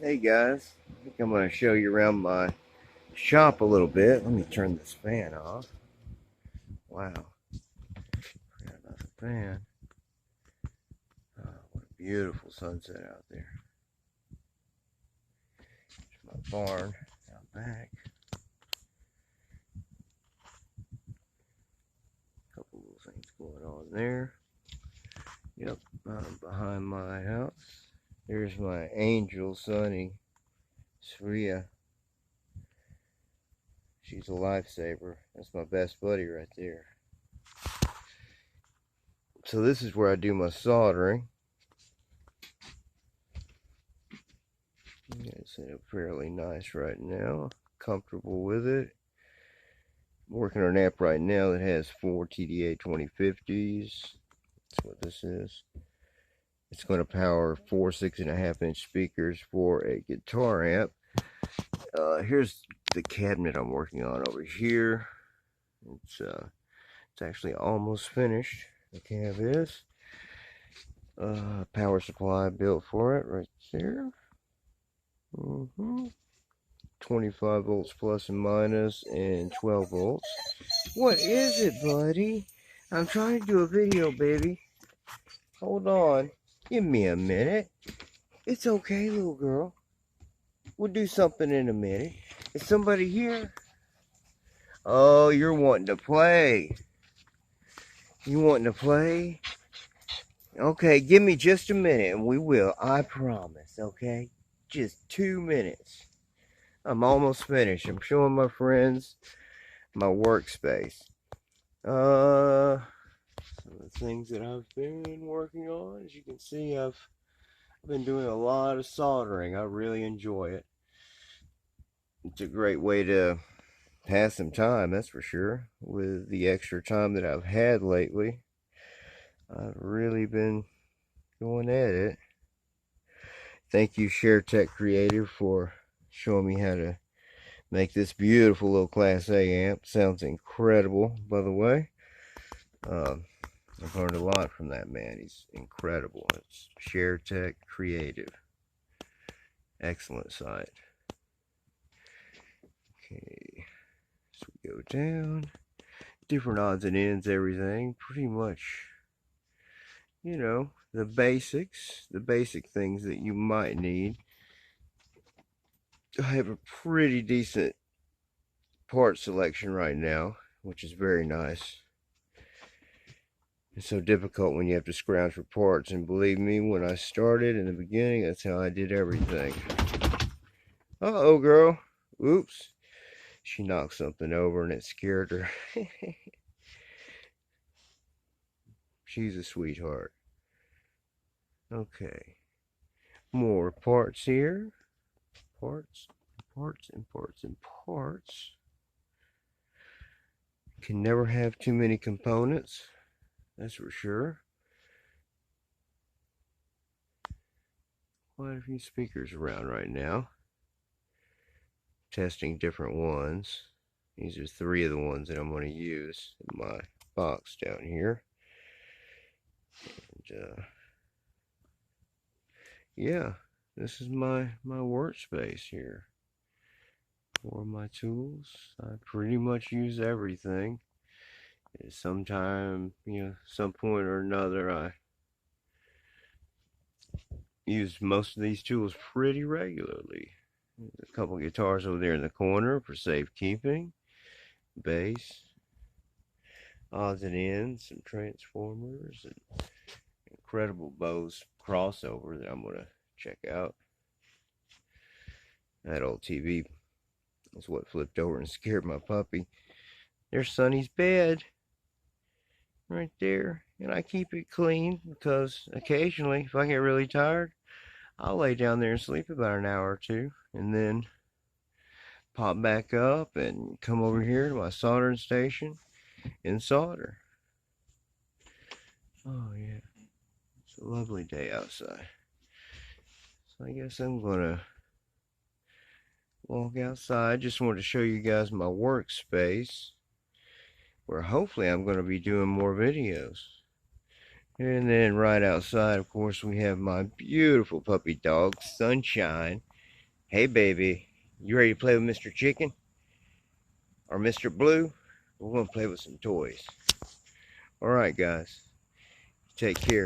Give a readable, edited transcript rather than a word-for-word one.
Hey guys, I think I'm going to show you around my shop a little bit. Let me turn this fan off. Wow, forgot about the fan. Oh, what a beautiful sunset out there. There's my barn out back. A couple little things going on there. Yep, behind my house. There's my angel, Sunny, Sria. She's a lifesaver. That's my best buddy right there. So this is where I do my soldering. It's set up fairly nice right now. Comfortable with it. I'm working on an amp right now that has 4 TDA 2050s. That's what this is. It's going to power 4 6.5-inch speakers for a guitar amp. Here's the cabinet I'm working on over here. It's actually almost finished. The cab is. Power supply built for it right there. 25 volts plus and minus and 12 volts. What is it, buddy? I'm trying to do a video, baby. Hold on. Give me a minute. It's okay, little girl. We'll do something in a minute. Is somebody here? Oh, you're wanting to play. You wanting to play? Okay, give me just a minute and we will. I promise, okay? Just 2 minutes. I'm almost finished. I'm showing my friends my workspace. Some of the things that I've been working on, as you can see, I've been doing a lot of soldering. I really enjoy it. It's a great way to pass some time, that's for sure. With the extra time that I've had lately, I've really been going at it. Thank you, ShareTech Creative, for showing me how to make this beautiful little Class A amp. Sounds incredible, by the way. I've learned a lot from that man. He's incredible. It's ShareTech Creative. Excellent site. Okay, so we go down. Different odds and ends, everything. Pretty much, you know, the basics. The basic things that you might need. I have a pretty decent part selection right now, which is very nice. It's so difficult when you have to scrounge for parts, and believe me, when I started in the beginning, that's how I did everything. Uh-oh, girl. Oops. She knocked something over and it scared her. She's a sweetheart. Okay. More parts here. Parts, parts, and parts, and parts. Can never have too many components. That's for sure. Quite a few speakers around right now. Testing different ones. These are 3 of the ones that I'm going to use in my box down here. And yeah, this is my workspace here. For my tools, I pretty much use everything. Sometime, some point or another, I use most of these tools pretty regularly. There's a couple guitars over there in the corner for safekeeping. Bass, odds and ends, some transformers, and incredible Bose crossover that I'm going to check out. That old TV is what flipped over and scared my puppy. There's Sonny's bed right there, and I keep it clean because occasionally, if I get really tired, I'll lay down there and sleep about an hour or two, and then pop back up and come over here to my soldering station and solder. Oh yeah, it's a lovely day outside. So I guess I'm gonna walk outside. Just wanted to show you guys my workspace, where hopefully I'm gonna be doing more videos. And then right outside, of course, we have my beautiful puppy dog, Sunshine. Hey baby, you ready to play with Mr. Chicken or Mr. Blue? We're gonna play with some toys. Alright guys, take care.